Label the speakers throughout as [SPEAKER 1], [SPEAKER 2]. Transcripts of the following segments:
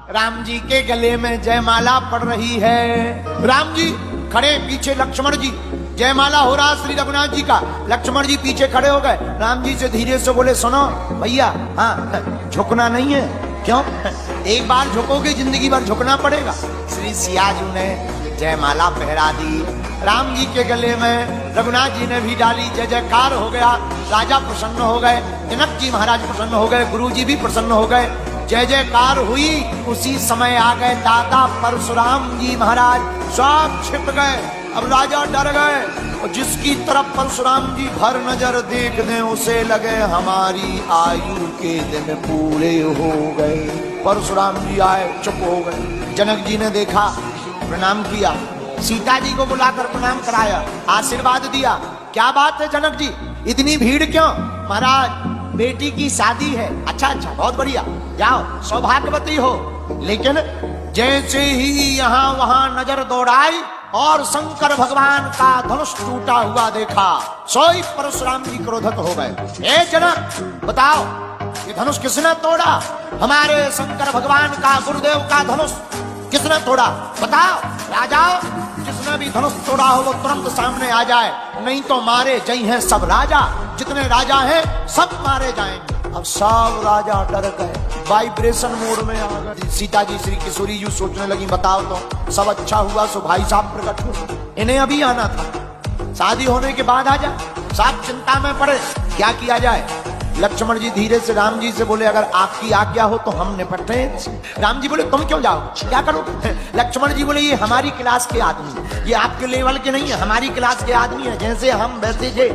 [SPEAKER 1] राम जी के गले में जयमाला पड़ रही है। राम जी खड़े, पीछे लक्ष्मण जी, जयमाला हो रहा श्री रघुनाथ जी का। लक्ष्मण जी पीछे खड़े हो गए, राम जी से धीरे से बोले, सुनो भैया, हाँ झुकना नहीं है। क्यों? एक बार झुकोगे जिंदगी भर झुकना पड़ेगा। श्री सिया जी ने जयमाला पहरा दी राम जी के गले में, रघुनाथ जी ने भी डाली। जय जयकार हो गया, राजा प्रसन्न हो गए, जनक जी महाराज प्रसन्न हो गए, गुरु जी भी प्रसन्न हो गए। जय जयकार हुई, उसी समय आ गए दादा परशुराम जी महाराज, सब छिप गए। अब राजा डर गए, और जिसकी तरफ परशुराम जी भर नजर देख दें उसे लगे हमारी आयु के दिन पूरे हो गए। परशुराम जी आए, चुप हो गए। जनक जी ने देखा, प्रणाम किया, सीता जी को बुलाकर प्रणाम कराया, आशीर्वाद दिया। क्या बात है जनक जी, इतनी भीड़ क्यों? महाराज बेटी की शादी है। अच्छा अच्छा, बहुत बढ़िया, जाओ, सौभाग्यवती हो। लेकिन जैसे ही यहाँ वहां नजर दौड़ाई और शंकर भगवान का धनुष टूटा हुआ देखा, सोई परशुराम जी क्रोधित हो गए। ए जनक, बताओ ये धनुष किसने तोड़ा? हमारे शंकर भगवान का, गुरुदेव का धनुष किसने तोड़ा? बताओ राजाओ, जिसने भी धनुष तोड़ा हो वो तुरंत सामने आ जाए, नहीं तो मारे जई हैं सब राजा। जितने राजा हैं सब मारे जाएंगे। अब सब राजा डर गए, वाइब्रेशन मोड में आ गए। सीता जी श्री किशोरी जी सोचने लगी, बताओ तो सब अच्छा हुआ सो भाई साहब प्रकट हुए, इन्हें अभी आना था, शादी होने के बाद आ जाए। साहब चिंता में पड़े, क्या किया जाए? लक्ष्मण जी धीरे से राम जी से बोले, अगर आपकी आज्ञा हो तो हम निपटते हैं। राम जी बोले, तुम क्यों जाओ, क्या करो? लक्ष्मण जी बोले, ये हमारी क्लास के आदमी, ये आपके लेवल के नहीं है, हमारी क्लास के आदमी है, जैसे हम वैसे जे,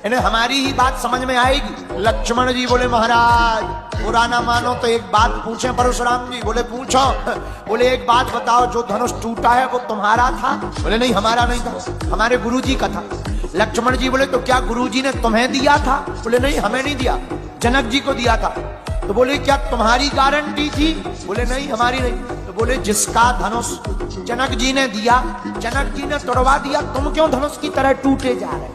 [SPEAKER 1] इन्हें हमारी ही बात समझ में आएगी। लक्ष्मण जी बोले, महाराज बुरा ना मानो तो एक बात पूछे। परशुराम जी बोले, पूछो। बोले, एक बात बताओ, जो धनुष टूटा है वो तुम्हारा था? बोले, नहीं हमारा नहीं था, हमारे गुरु जी का था। लक्ष्मण जी बोले, तो क्या गुरुजी ने तुम्हें दिया था? बोले, नहीं हमें नहीं दिया, जनक जी को दिया था। तो बोले, क्या तुम्हारी गारंटी थी? बोले, नहीं हमारी नहीं। तो बोले, जिसका धनुष जनक जी ने दिया, जनक जी ने तोड़वा दिया, तुम क्यों धनुष की तरह टूटे जा रहे?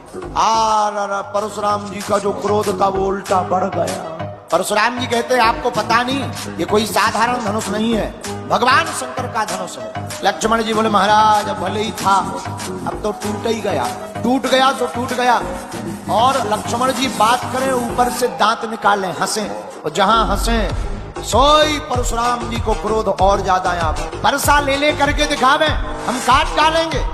[SPEAKER 1] परशुराम जी का जो क्रोध था वो उल्टा बढ़ गया। परशुराम जी कहते हैं, आपको पता नहीं, ये कोई साधारण धनुष नहीं है, भगवान शंकर का धनुष है। लक्ष्मण जी बोले, महाराज अब भले ही था, अब तो टूट ही गया, टूट गया तो टूट गया। और लक्ष्मण जी बात करें, ऊपर से दांत निकालें, हंसे, और जहां हंसे सोई परशुराम जी को क्रोध और ज्यादा। यहाँ परसा ले करके दिखावे, हम काट डालेंगे,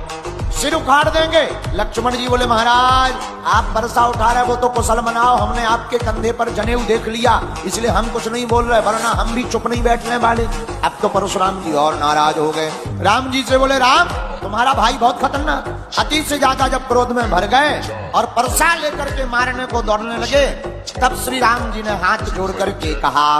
[SPEAKER 1] सिर उखाड़ देंगे। लक्ष्मण जी बोले, महाराज आप बरसा उठा रहे, वो तो कुशल मनाओ, हमने आपके कंधे पर जनेऊ देख लिया, इसलिए हम कुछ नहीं बोल रहे, वरना हम भी चुप नहीं बैठने वाले। अब तो परशुराम जी और नाराज हो गए। राम जी से बोले, राम तुम्हारा भाई बहुत खतरनाक, अति से ज्यादा जब क्रोध में भर गए और परसा लेकर के मारने को दौड़ने लगे, तब श्री राम जी ने हाथ जोड़ करके कहा,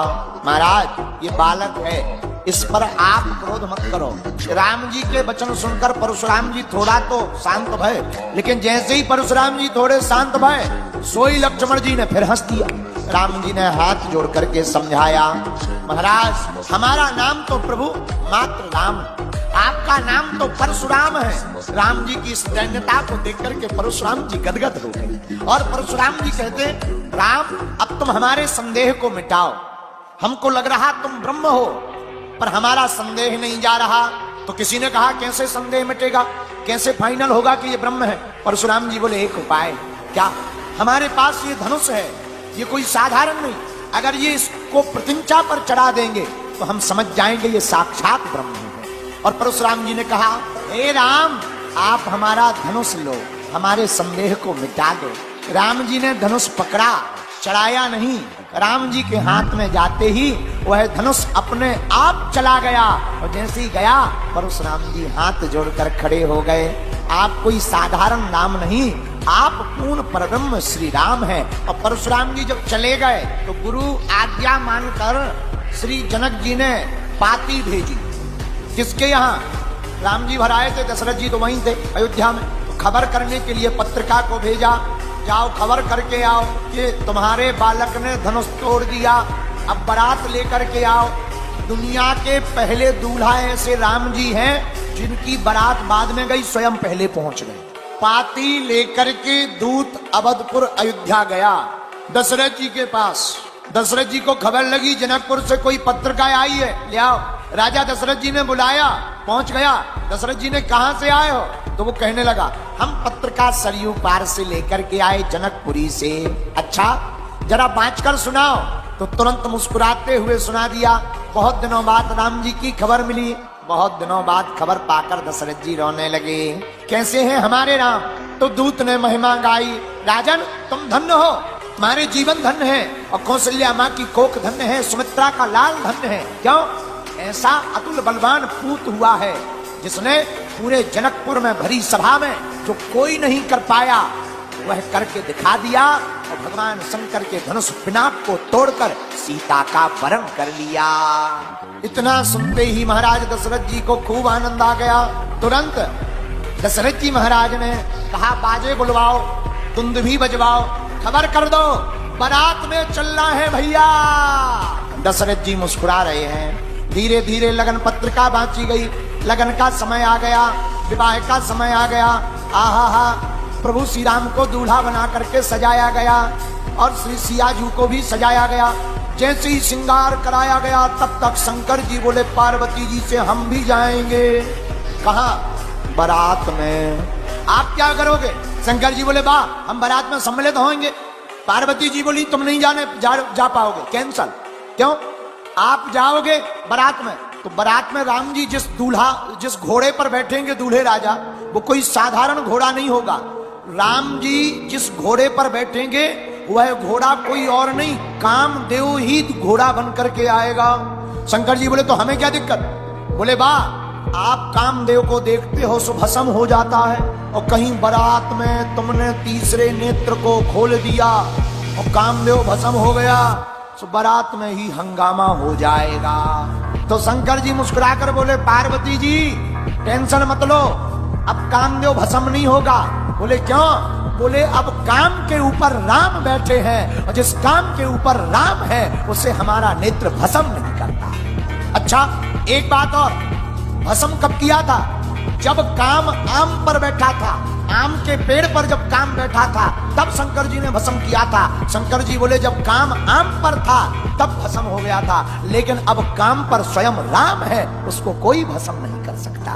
[SPEAKER 1] महाराज ये बालक है, इस पर आप क्रोध मत करो। राम जी के वचन सुनकर परशुराम जी थोड़ा तो शांत भय, लेकिन जैसे ही परशुराम जी थोड़े शांत भय, सोई लक्ष्मण जी ने फिर हंस दिया। राम जी ने हाथ जोड़ करके समझाया, महाराज हमारा नाम तो प्रभु मात्र राम, आपका नाम तो परशुराम है। राम जी की इस दैन्यता को देख करके परशुराम जी गदगद हो गए, और परशुराम जी कहते, राम अब तुम हमारे संदेह को मिटाओ, हमको लग रहा तुम ब्रह्म हो, पर हमारा संदेह नहीं जा रहा। तो किसी ने कहा, कैसे संदेह मिटेगा, कैसे फाइनल होगा कि ये ब्रह्म है? परशुराम जी बोले, एक उपाय। क्या? हमारे पास ये धनुष है, ये कोई साधारण नहीं, अगर ये इसको प्रतिंचा पर चढ़ा देंगे तो हम समझ जाएंगे ये साक्षात ब्रह्म है। और परशुराम जी ने कहा, हे राम आप हमारा धनुष लो, हमारे संदेह को मिटा दो। राम जी ने धनुष पकड़ा, चढ़ाया नहीं, राम जी के हाथ में जाते ही वह धनुष अपने आप चला गया, और जैसे ही गया परशुराम जी हाथ जोड़कर खड़े हो गए। आप कोई साधारण नाम नहीं, आप पूर्ण परब्रह्म श्री राम हैं। और परशुराम जी जब चले गए तो गुरु आज्ञा मानकर श्री जनक जी ने पाती भेजी। किसके यहाँ? राम जी भराए थे, दशरथ जी तो वहीं थे अयोध्या में, तो खबर करने के लिए पत्रिका को भेजा, जाओ खबर करके आओ कि तुम्हारे बालक ने धनुष तोड़ दिया, अब बारात लेकर के आओ। दुनिया के पहले दूल्हा ऐसे राम जी हैं जिनकी बारात बाद में गई, स्वयं पहले पहुंच गए। पाती लेकर के दूत अवधपुर अयोध्या गया दशरथ जी के पास। दशरथ जी को खबर लगी जनकपुर से कोई पत्रिका आई है, ले आओ। राजा दशरथ जी ने बुलाया, पहुंच गया। दशरथ जी ने कहां से आए हो? तो वो कहने लगा हम पत्रिका सरयू पार से लेकर के आए, जनकपुरी से। अच्छा जरा बाँच कर सुनाओ। तो तुरंत मुस्कुराते हुए सुना दिया। बहुत दिनों बाद राम जी की खबर मिली। बहुत दिनों बाद खबर पाकर दशरथ जी रोने लगे। कैसे हैं हमारे राम? तो दूत ने महिमा गाई, राजन तुम धन्य हो, तुम्हारे जीवन धन्य है, और कौशल्या माँ की कोख धन्य है, सुमित्रा का लाल धन्य है। क्यों? ऐसा अतुल बलवान पूत हुआ है जिसने पूरे जनकपुर में भरी सभा में जो कोई नहीं कर पाया वह करके दिखा दिया, और भगवान शंकर के धनुष पिनाक को तोड़कर सीता का वरण कर लिया। इतना सुनते ही महाराज दशरथ जी को खूब आनंद आ गया। तुरंत दशरथ जी महाराज ने कहा बाजे बुलवाओ, धुंद भी बजवाओ, खबर कर दो बारात में चलना है भैया। दशरथ जी मुस्कुरा रहे हैं। धीरे धीरे लगन पत्रिका बांची गई। लगन का समय आ गया, विवाह का समय आ गया। आहा हा, प्रभु श्री राम को दूल्हा बना करके सजाया गया और श्री सियाजू को भी सजाया गया। जैसे ही श्रृंगार कराया गया तब तक शंकर जी बोले पार्वती जी से हम भी जाएंगे। कहा? बारात में। आप क्या करोगे? शंकर जी बोले बा हम बारात में सम्मिलित होंगे। पार्वती जी बोली तुम नहीं जा पाओगे, कैंसल। क्यों? आप जाओगे बारात में, तो बारात में राम जी जिस घोड़े पर बैठेंगे दूल्हे राजा, वो कोई साधारण घोड़ा नहीं होगा। राम जी जिस घोड़े पर बैठेंगे वह घोड़ा कोई और नहीं, कामदेव ही घोड़ा बन करके आएगा। शंकर जी बोले तो हमें क्या दिक्कत? बोले बा आप कामदेव को देखते हो सो भस्म हो जाता है, और कहीं बारात में तुमने तीसरे नेत्र को खोल दिया और कामदेव भस्म हो गया तो बारात में ही हंगामा हो जाएगा। तो शंकर जी मुस्कुराकर बोले पार्वती जी टेंशन मत लो, अब कामदेव भस्म नहीं होगा। बोले क्यों? बोले अब काम के ऊपर राम बैठे हैं, और जिस काम के ऊपर राम है उसे हमारा नेत्र भस्म नहीं करता। अच्छा एक बात और, भस्म कब किया था? जब काम आम पर बैठा था, आम के पेड़ पर जब काम बैठा था तब शंकर जी ने भस्म किया था। शंकर जी बोले जब काम आम पर था तब भस्म हो गया था, लेकिन अब काम पर स्वयं राम है, उसको कोई भस्म नहीं कर सकता।